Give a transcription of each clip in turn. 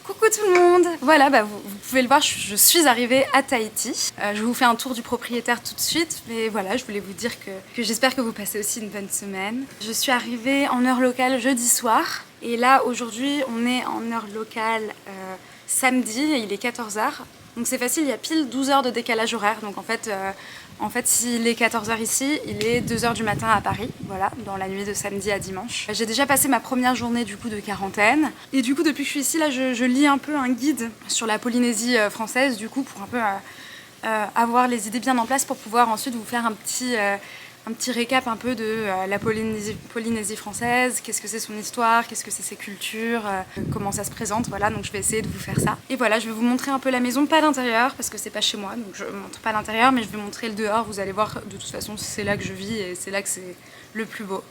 Coucou tout le monde. Voilà, vous pouvez le voir, je suis arrivée à Tahiti. Je vous fais un tour du propriétaire tout de suite, mais voilà, je voulais vous dire que j'espère que vous passez aussi une bonne semaine. Je suis arrivée en heure locale jeudi soir, et là aujourd'hui on est en heure locale samedi, et il est 14h. Donc c'est facile, il y a pile 12 heures de décalage horaire, donc en fait, s'il est 14h ici, il est 2h du matin à Paris, voilà, dans la nuit de samedi à dimanche. J'ai déjà passé ma première journée du coup de quarantaine. Et du coup, depuis que je suis ici, là, je lis un peu un guide sur la Polynésie française, du coup, pour un peu avoir les idées bien en place pour pouvoir ensuite vous faire un petit récap un peu de la Polynésie française, qu'est-ce que c'est son histoire, qu'est-ce que c'est ses cultures, comment ça se présente, voilà, donc je vais essayer de vous faire ça. Et voilà, je vais vous montrer un peu la maison, pas l'intérieur, parce que c'est pas chez moi, donc je montre pas l'intérieur, mais je vais montrer le dehors, vous allez voir, de toute façon, c'est là que je vis et c'est là que c'est le plus beau.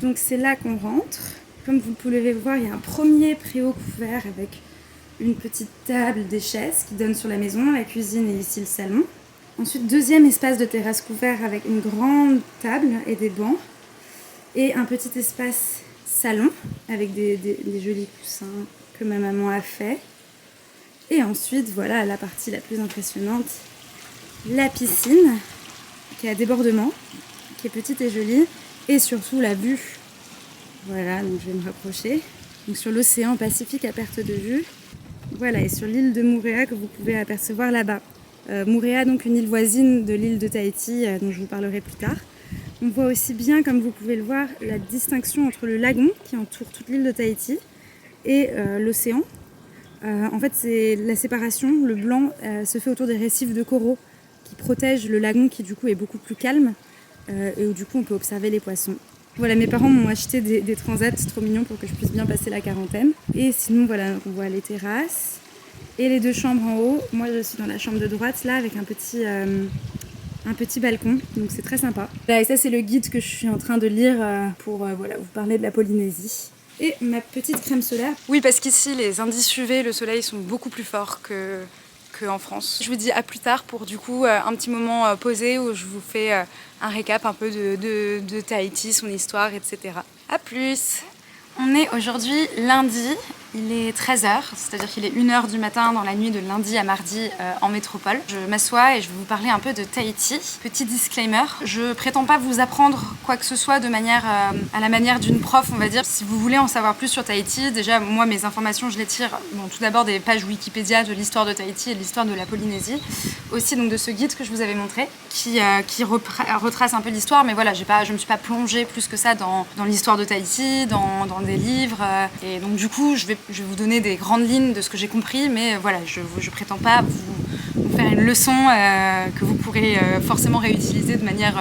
Donc c'est là qu'on rentre. Comme vous pouvez le voir, il y a un premier préau couvert avec une petite table, des chaises qui donnent sur la maison, la cuisine et ici le salon. Ensuite, deuxième espace de terrasse couvert avec une grande table et des bancs. Et un petit espace salon avec des jolis coussins que ma maman a fait. Et ensuite, voilà la partie la plus impressionnante, la piscine qui a débordement, qui est petite et jolie. Et surtout la vue. Voilà, donc je vais me rapprocher. Donc sur l'océan Pacifique à perte de vue. Voilà, et sur l'île de Moorea que vous pouvez apercevoir là-bas. Moorea, donc une île voisine de l'île de Tahiti, dont je vous parlerai plus tard. On voit aussi bien, comme vous pouvez le voir, la distinction entre le lagon qui entoure toute l'île de Tahiti et l'océan. En fait, c'est la séparation, le blanc se fait autour des récifs de coraux qui protègent le lagon qui du coup est beaucoup plus calme et où du coup on peut observer les poissons. Voilà, mes parents m'ont acheté des transats trop mignons pour que je puisse bien passer la quarantaine. Et sinon, voilà, on voit les terrasses. Et les deux chambres en haut, moi je suis dans la chambre de droite là avec un petit balcon, donc c'est très sympa. Et ça c'est le guide que je suis en train de lire pour voilà, vous parler de la Polynésie. Et ma petite crème solaire. Oui, parce qu'ici les indices UV, le soleil sont beaucoup plus forts qu'en France. Je vous dis à plus tard pour du coup un petit moment posé où je vous fais un récap un peu de Tahiti, son histoire, etc. A plus! On est aujourd'hui lundi, il est 13h, c'est-à-dire qu'il est 1h du matin dans la nuit de lundi à mardi en métropole. Je m'assois et je vais vous parler un peu de Tahiti. Petit disclaimer, je prétends pas vous apprendre quoi que ce soit de manière à la manière d'une prof, on va dire. Si vous voulez en savoir plus sur Tahiti, déjà moi mes informations je les tire tout d'abord des pages Wikipédia de l'histoire de Tahiti et de l'histoire de la Polynésie. Aussi donc de ce guide que je vous avais montré qui retrace un peu l'histoire, mais voilà, je me suis pas plongée plus que ça dans l'histoire de Tahiti, dans des livres et donc du coup je vais vous donner des grandes lignes de ce que j'ai compris, mais voilà, je prétends pas vous faire une leçon que vous pourrez forcément réutiliser de manière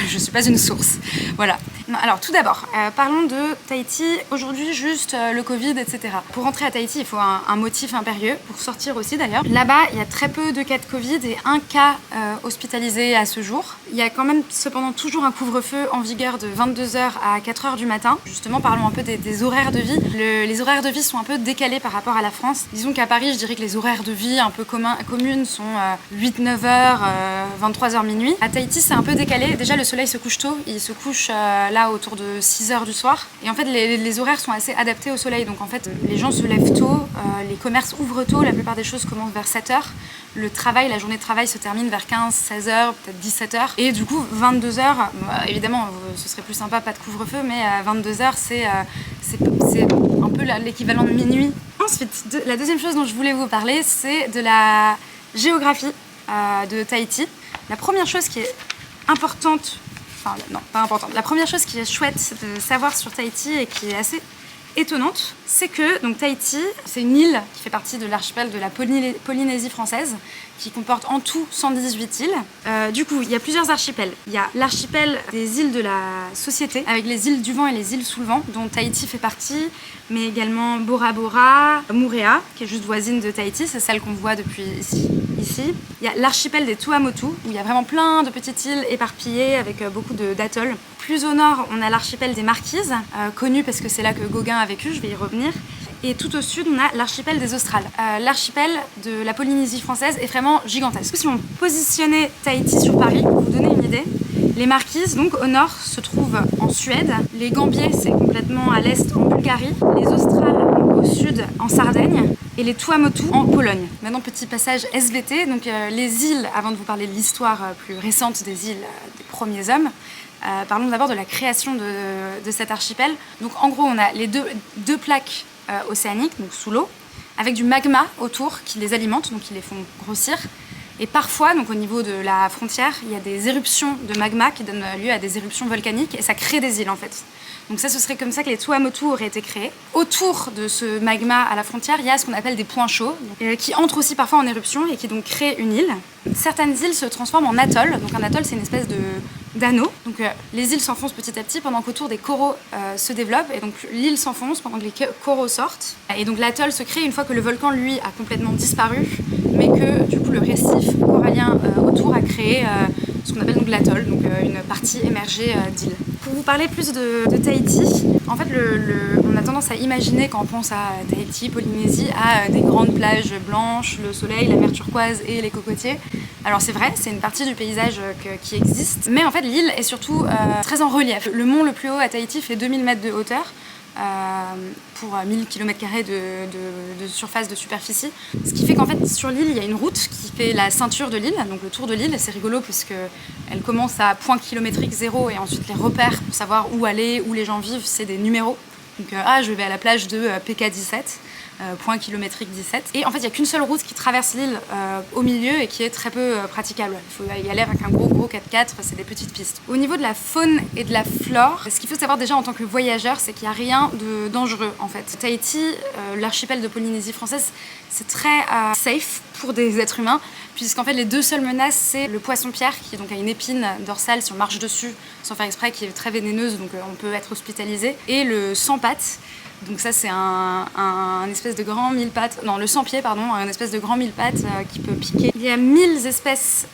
je suis pas une source, voilà. Non, alors tout d'abord, parlons de Tahiti. Aujourd'hui, juste le Covid, etc. Pour rentrer à Tahiti, il faut un motif impérieux. Pour sortir aussi d'ailleurs. Là-bas, il y a très peu de cas de Covid et un cas hospitalisé à ce jour. Il y a quand même cependant toujours un couvre-feu en vigueur de 22h à 4h du matin. Justement, parlons un peu des horaires de vie. Les horaires de vie sont un peu décalés par rapport à la France. Disons qu'à Paris, je dirais que les horaires de vie un peu communes sont 8-9h, 23h minuit. À Tahiti, c'est un peu décalé. Déjà, le soleil se couche tôt. Il se couche là autour de 6h du soir. Et en fait, les horaires sont assez adaptés au soleil. Donc en fait, les gens se lèvent tôt, les commerces ouvrent tôt, la plupart des choses commencent vers 7h. Le travail, la journée de travail se termine vers 15, 16h, peut-être 17h. Et du coup, 22h, évidemment, ce serait plus sympa, pas de couvre-feu, mais 22h, c'est un peu l'équivalent de minuit. Ensuite, la deuxième chose dont je voulais vous parler, c'est de la géographie de Tahiti. La première chose qui est importante, enfin non, pas importante, la première chose qui est chouette de savoir sur Tahiti et qui est assez étonnante, c'est que donc Tahiti, c'est une île qui fait partie de l'archipel de la Polynésie française, qui comporte en tout 118 îles. Du coup, il y a plusieurs archipels. Il y a l'archipel des îles de la Société, avec les îles du vent et les îles sous le vent, dont Tahiti fait partie, mais également Bora Bora, Moorea, qui est juste voisine de Tahiti, c'est celle qu'on voit depuis ici. Il y a l'archipel des Tuamotu, où il y a vraiment plein de petites îles éparpillées avec beaucoup d'atolls. Plus au nord, on a l'archipel des Marquises, connu parce que c'est là que Gauguin a vécu, je vais y revenir. Et tout au sud, on a l'archipel des Australes. L'archipel de la Polynésie française est vraiment gigantesque. Si on positionnait Tahiti sur Paris, pour vous donner une idée, les Marquises, donc au nord, se trouvent en Suède. Les Gambiers, c'est complètement à l'est en Bulgarie. Les Australes, au sud en Sardaigne et les Tuamotu en Pologne. Maintenant, petit passage SVT, donc les îles, avant de vous parler de l'histoire plus récente des îles des premiers hommes, parlons d'abord de la création de cet archipel. Donc en gros, on a les deux plaques océaniques, donc sous l'eau, avec du magma autour qui les alimente, donc qui les font grossir. Et parfois, donc au niveau de la frontière, il y a des éruptions de magma qui donnent lieu à des éruptions volcaniques et ça crée des îles en fait. Donc ça, ce serait comme ça que les Tuamotu auraient été créés. Autour de ce magma à la frontière, il y a ce qu'on appelle des points chauds, qui entrent aussi parfois en éruption et qui donc créent une île. Certaines îles se transforment en atoll. Donc un atoll, c'est une espèce d'anneau. Donc les îles s'enfoncent petit à petit pendant qu'autour des coraux se développent. Et donc l'île s'enfonce pendant que les coraux sortent. Et donc l'atoll se crée une fois que le volcan, lui, a complètement disparu, mais que du coup le récif corallien autour a créé ce qu'on appelle donc l'atoll, donc une partie émergée d'île. Pour vous parler plus de Tahiti, en fait on a tendance à imaginer quand on pense à Tahiti, Polynésie, à des grandes plages blanches, le soleil, la mer turquoise et les cocotiers. Alors c'est vrai, c'est une partie du paysage qui existe, mais en fait l'île est surtout très en relief. Le mont le plus haut à Tahiti fait 2000 mètres de hauteur. Pour 1000 km² de surface de superficie. Ce qui fait qu'en fait sur l'île il y a une route qui fait la ceinture de l'île, donc le tour de l'île. C'est rigolo puisque elle commence à point kilométrique 0 et ensuite les repères pour savoir où aller, où les gens vivent, c'est des numéros. Donc je vais à la plage de PK17, point kilométrique 17. Et en fait il n'y a qu'une seule route qui traverse l'île au milieu et qui est très peu praticable. Il faut y aller avec un gros 4x4, c'est des petites pistes. Au niveau de la faune et de la flore, ce qu'il faut savoir déjà en tant que voyageur, c'est qu'il n'y a rien de dangereux en fait. Tahiti, l'archipel de Polynésie française, c'est très safe pour des êtres humains, puisqu'en fait les deux seules menaces, c'est le poisson-pierre qui donc a une épine dorsale si on marche dessus sans faire exprès, qui est très vénéneuse, donc on peut être hospitalisé, et le sans-pattes. Donc ça c'est un espèce de grand mille-pattes, non le sans-pied pardon, un espèce de grand mille-pattes qui peut piquer. Il y a 1000 espèces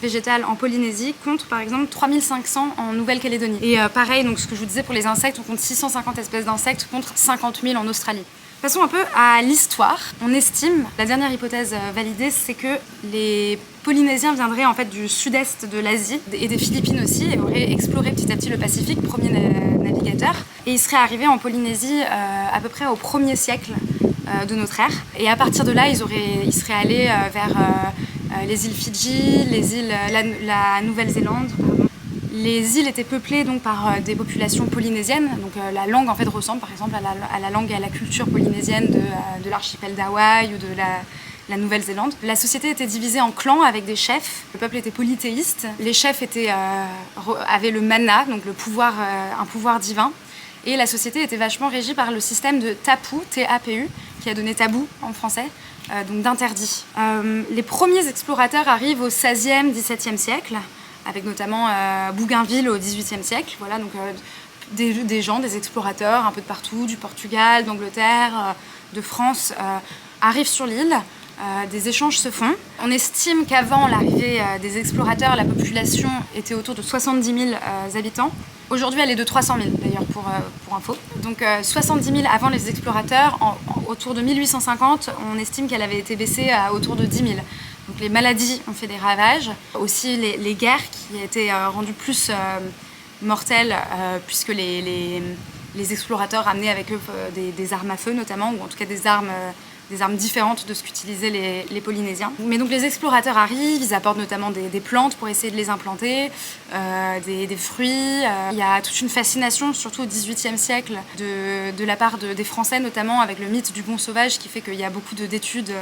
végétales en Polynésie contre par exemple 3500 en Nouvelle-Calédonie. Et pareil, donc ce que je vous disais pour les insectes, on compte 650 espèces d'insectes contre 50 000 en Australie. Passons un peu à l'histoire. On estime, la dernière hypothèse validée, c'est que les Polynésiens viendraient en fait du sud-est de l'Asie et des Philippines aussi et auraient exploré petit à petit le Pacifique, premier navigateur. Et ils seraient arrivés en Polynésie à peu près au 1er siècle de notre ère. Et à partir de là, ils seraient allés vers les îles Fidji, la Nouvelle-Zélande. Les îles étaient peuplées donc par des populations polynésiennes, donc la langue en fait ressemble par exemple à la langue et à la culture polynésienne de l'archipel d'Hawaï ou de la Nouvelle-Zélande. La société était divisée en clans avec des chefs. Le peuple était polythéiste. Les chefs avaient le mana, donc un pouvoir divin. Et la société était vachement régie par le système de tapu, T-A-P-U, qui a donné tabou en français, donc d'interdit. Les premiers explorateurs arrivent au XVIe, XVIIe siècle, avec notamment Bougainville au XVIIIe siècle. Voilà, donc des gens, des explorateurs un peu de partout, du Portugal, d'Angleterre, de France, arrivent sur l'île. Des échanges se font. On estime qu'avant l'arrivée des explorateurs, la population était autour de 70 000 habitants. Aujourd'hui, elle est de 300 000 d'ailleurs pour info. Donc 70 000 avant les explorateurs. Autour de 1850, on estime qu'elle avait été baissée à autour de 10 000. Donc les maladies ont fait des ravages. Aussi les guerres qui étaient rendues plus mortelles puisque les explorateurs amenaient avec eux des armes à feu notamment, ou en tout cas des armes différentes de ce qu'utilisaient les Polynésiens. Mais donc les explorateurs arrivent, ils apportent notamment des plantes pour essayer de les implanter, des fruits. Il y a toute une fascination, surtout au XVIIIe siècle, de la part des Français notamment, avec le mythe du bon sauvage qui fait qu'il y a beaucoup d'études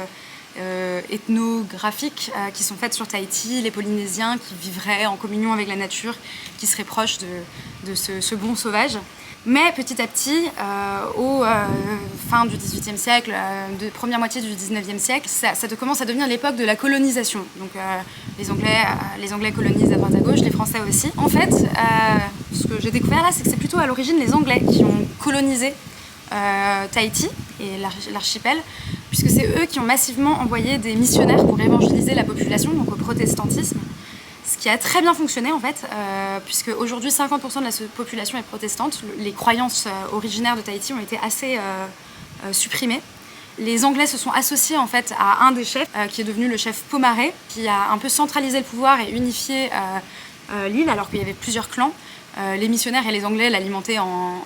ethnographiques qui sont faites sur Tahiti, les Polynésiens qui vivraient en communion avec la nature, qui seraient proches de ce bon sauvage. Mais petit à petit, fin du XVIIIe siècle, de première moitié du XIXe siècle, ça commence à devenir l'époque de la colonisation. Donc les Anglais colonisent à droite à gauche, les Français aussi. En fait, ce que j'ai découvert là, c'est que c'est plutôt à l'origine les Anglais qui ont colonisé Tahiti et l'archipel, puisque c'est eux qui ont massivement envoyé des missionnaires pour évangéliser la population, donc au protestantisme. Ce qui a très bien fonctionné en fait, puisque aujourd'hui 50% de la population est protestante. Les croyances originaires de Tahiti ont été assez supprimées. Les Anglais se sont associés en fait à un des chefs, qui est devenu le chef Pomaré, qui a un peu centralisé le pouvoir et unifié l'île alors qu'il y avait plusieurs clans. Les missionnaires et les Anglais l'alimentaient en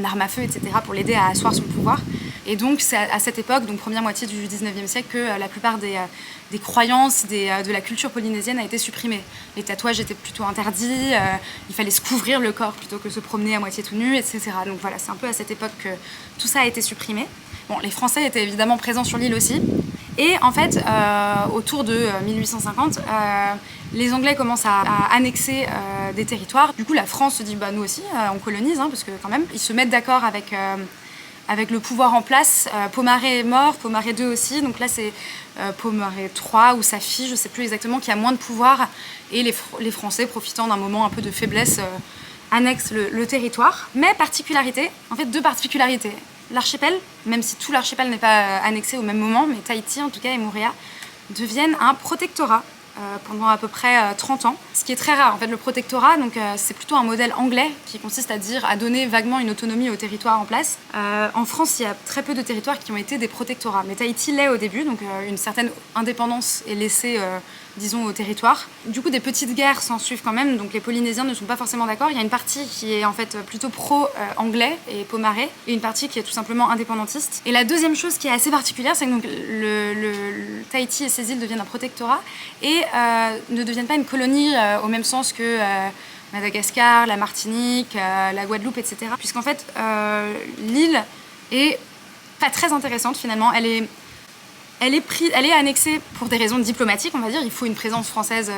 armes à feu, etc. pour l'aider à asseoir son pouvoir. Et donc c'est à cette époque, donc première moitié du 19e siècle, que la plupart des croyances de la culture polynésienne a été supprimée. Les tatouages étaient plutôt interdits, il fallait se couvrir le corps plutôt que se promener à moitié tout nu, etc. Donc voilà, c'est un peu à cette époque que tout ça a été supprimé. Bon, les Français étaient évidemment présents sur l'île aussi. Et en fait, autour de 1850, les Anglais commencent à annexer des territoires. Du coup, la France se dit, bah, nous aussi, on colonise, parce que quand même, ils se mettent d'accord avec le pouvoir en place. Pomaré est mort, Pomaré II aussi, donc là c'est Pomaré III ou sa fille, je ne sais plus exactement, qui a moins de pouvoir. Et les Français, profitant d'un moment un peu de faiblesse, annexent le territoire. Mais particularité, en fait deux particularités. L'archipel, même si tout l'archipel n'est pas annexé au même moment, mais Tahiti en tout cas et Moorea deviennent un protectorat pendant à peu près 30 ans. Ce qui est très rare, en fait, le protectorat, donc c'est plutôt un modèle anglais qui consiste à donner vaguement une autonomie au territoire en place. En France, il y a très peu de territoires qui ont été des protectorats, mais Tahiti l'est au début, donc une certaine indépendance est laissée, disons, au territoire. Du coup, des petites guerres s'en suivent quand même, donc les Polynésiens ne sont pas forcément d'accord. Il y a une partie qui est en fait plutôt pro-anglais et Pomaré, et une partie qui est tout simplement indépendantiste. Et la deuxième chose qui est assez particulière, c'est que donc, le Tahiti et ses îles deviennent un protectorat et ne deviennent pas une colonie au même sens que Madagascar, la Martinique, la Guadeloupe, etc. Puisqu'en fait, l'île est pas très intéressante finalement. Elle est annexée pour des raisons diplomatiques, on va dire. Il faut une présence française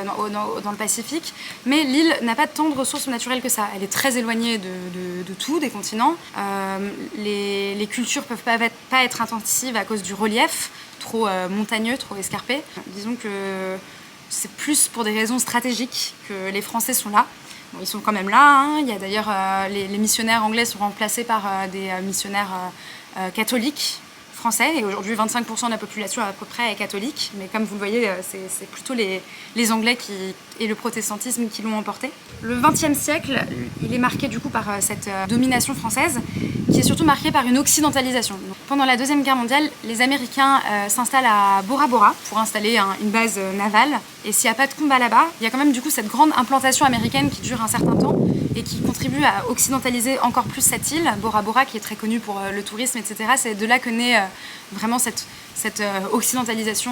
dans le Pacifique. Mais l'île n'a pas tant de ressources naturelles que ça. Elle est très éloignée de tout, des continents. Les cultures peuvent pas être intensives à cause du relief, trop montagneux, trop escarpé. Disons que c'est plus pour des raisons stratégiques que les Français sont là. Bon, ils sont quand même là. Il y a d'ailleurs les missionnaires anglais sont remplacés par des missionnaires catholiques français, et aujourd'hui 25% de la population à peu près est catholique, mais comme vous le voyez, c'est plutôt les Anglais et le protestantisme qui l'ont emporté. Le XXe siècle, il est marqué du coup par cette domination française, qui est surtout marquée par une occidentalisation. Donc, pendant la Deuxième Guerre mondiale, les Américains s'installent à Bora Bora pour installer une base navale, et s'il n'y a pas de combat là-bas, il y a quand même du coup cette grande implantation américaine qui dure un certain temps, et qui contribue à occidentaliser encore plus cette île, Bora Bora, qui est très connue pour le tourisme, etc. C'est de là que naît vraiment cette occidentalisation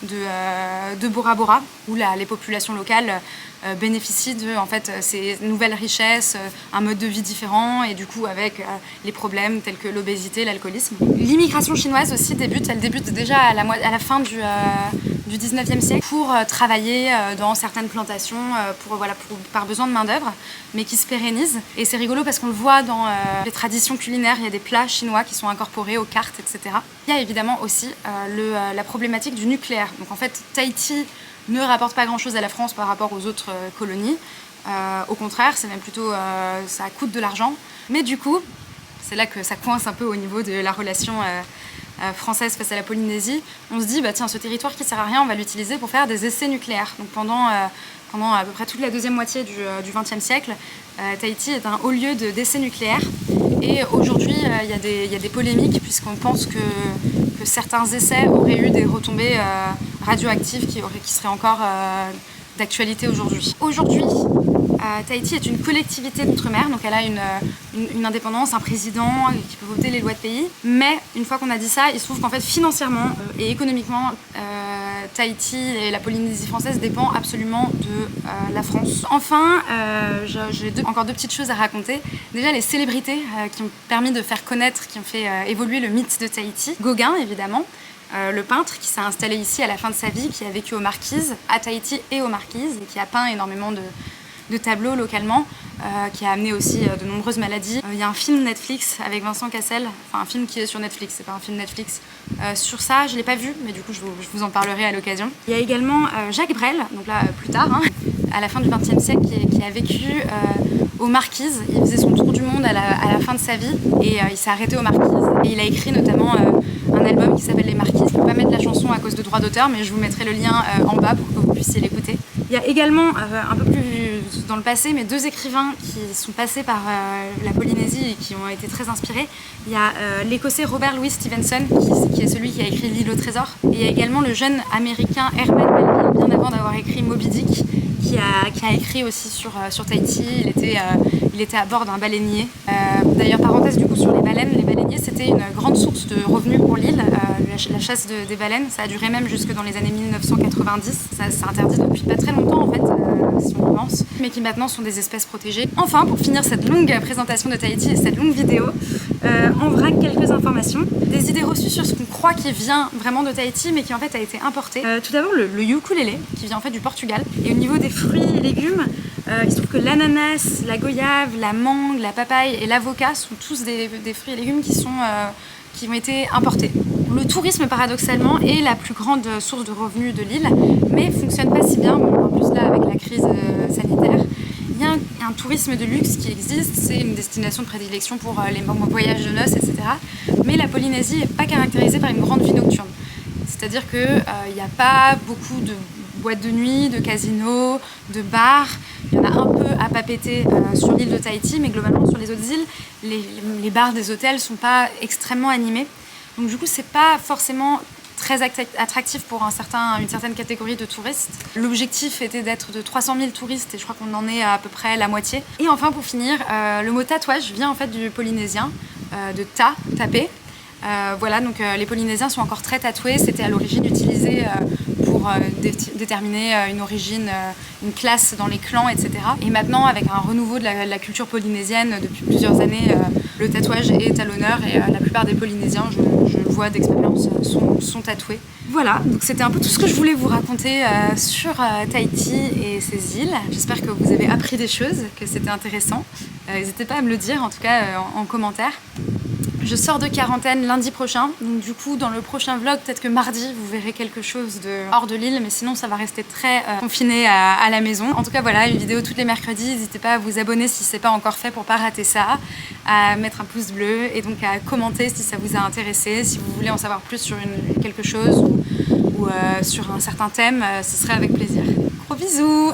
de Bora Bora, où les populations locales bénéficient de ces nouvelles richesses, un mode de vie différent, et du coup avec les problèmes tels que l'obésité, l'alcoolisme. L'immigration chinoise aussi elle débute déjà à la fin du 19e siècle pour travailler dans certaines plantations par besoin de main d'œuvre, mais qui se pérennisent. Et c'est rigolo parce qu'on le voit dans les traditions culinaires, il y a des plats chinois qui sont incorporés aux cartes, etc. Il y a évidemment aussi la problématique du nucléaire. Donc en fait, Tahiti ne rapporte pas grand-chose à la France par rapport aux autres colonies. Au contraire, c'est même plutôt ça coûte de l'argent. Mais du coup, c'est là que ça coince un peu au niveau de la relation française face à la Polynésie. On se dit, bah tiens, ce territoire qui sert à rien, on va l'utiliser pour faire des essais nucléaires. Donc pendant à peu près toute la deuxième moitié du XXe siècle, Tahiti est un haut lieu d'essais nucléaires. Et aujourd'hui, il y a des polémiques puisqu'on pense que certains essais auraient eu des retombées radioactives qui seraient encore d'actualité aujourd'hui. Aujourd'hui, Tahiti est une collectivité d'outre-mer, donc elle a une indépendance, un président qui peut voter les lois de pays. Mais une fois qu'on a dit ça, il se trouve qu'en fait financièrement et économiquement, Tahiti et la Polynésie française dépend absolument de la France. Enfin, j'ai encore deux petites choses à raconter. Déjà, les célébrités qui ont permis de faire connaître, qui ont fait évoluer le mythe de Tahiti. Gauguin, évidemment. Le peintre qui s'est installé ici à la fin de sa vie, qui a vécu aux Marquises, à Tahiti et aux Marquises, et qui a peint énormément de tableaux localement, qui a amené aussi de nombreuses maladies. Il y a un film Netflix avec Vincent Cassel, enfin un film qui est sur Netflix, c'est pas un film Netflix. Sur ça, je l'ai pas vu, mais du coup je vous en parlerai à l'occasion. Il y a également Jacques Brel, donc là plus tard, à la fin du XXe siècle, qui a vécu aux Marquises. Il faisait son tour du monde à la fin de sa vie, et il s'est arrêté aux Marquises. Et il a écrit notamment un album qui s'appelle Les Marquises. Je ne peux pas mettre la chanson à cause de droits d'auteur, mais je vous mettrai le lien en bas pour que vous puissiez l'écouter. Il y a également, un peu plus dans le passé, mais deux écrivains qui sont passés par la Polynésie et qui ont été très inspirés. Il y a l'Écossais Robert Louis Stevenson, qui est celui qui a écrit L'île au trésor. Et il y a également le jeune Américain Herman Melville, bien avant d'avoir écrit Moby Dick, qui a écrit aussi sur Tahiti. Il était à bord d'un baleinier. D'ailleurs, parenthèse du coup sur les baleiniers, c'était une grande source de revenus pour l'île. La chasse des baleines, ça a duré même jusque dans les années 1990. C'est interdit depuis pas très longtemps en fait, si on y pense, mais qui maintenant sont des espèces protégées. Enfin, pour finir cette longue présentation de Tahiti et cette longue vidéo, en vrac quelques informations, des idées reçues sur ce qu'on croit qui vient vraiment de Tahiti, mais qui en fait a été importé. Tout d'abord le ukulélé, qui vient en fait du Portugal. Et au niveau des fruits et légumes, il se trouve que l'ananas, la goyave, la mangue, la papaye et l'avocat sont tous des fruits et légumes qui ont été importés. Le tourisme, paradoxalement, est la plus grande source de revenus de l'île, mais fonctionne pas si bien, en plus là avec la crise sanitaire. Il y a un tourisme de luxe qui existe, c'est une destination de prédilection pour les voyages de noces, etc. Mais la Polynésie n'est pas caractérisée par une grande vie nocturne. C'est-à-dire qu'il n'y a pas beaucoup de boîtes de nuit, de casinos, de bars. Il y en a un peu à papeter sur l'île de Tahiti, mais globalement sur les autres îles, les bars des hôtels ne sont pas extrêmement animés. Donc du coup, c'est pas forcément très attractif pour une certaine catégorie de touristes. L'objectif était d'être de 300 000 touristes et je crois qu'on en est à peu près la moitié. Et enfin, pour finir, le mot tatouage vient en fait du polynésien, de taper. Voilà, donc les Polynésiens sont encore très tatoués. C'était à l'origine utilisé pour déterminer une origine, une classe dans les clans, etc. Et maintenant, avec un renouveau de la culture polynésienne depuis plusieurs années, le tatouage est à l'honneur et la plupart des Polynésiens, je le vois d'expérience, sont tatoués. Voilà, donc c'était un peu tout ce que je voulais vous raconter sur Tahiti et ses îles. J'espère que vous avez appris des choses, que c'était intéressant. N'hésitez pas à me le dire, en tout cas en commentaire. Je sors de quarantaine lundi prochain, donc du coup dans le prochain vlog, peut-être que mardi vous verrez quelque chose hors de l'île, mais sinon ça va rester très confiné à la maison. En tout cas voilà, une vidéo tous les mercredis, n'hésitez pas à vous abonner si c'est pas encore fait pour pas rater ça, à mettre un pouce bleu et donc à commenter si ça vous a intéressé, si vous voulez en savoir plus sur quelque chose ou sur un certain thème, ce serait avec plaisir. Gros bisous!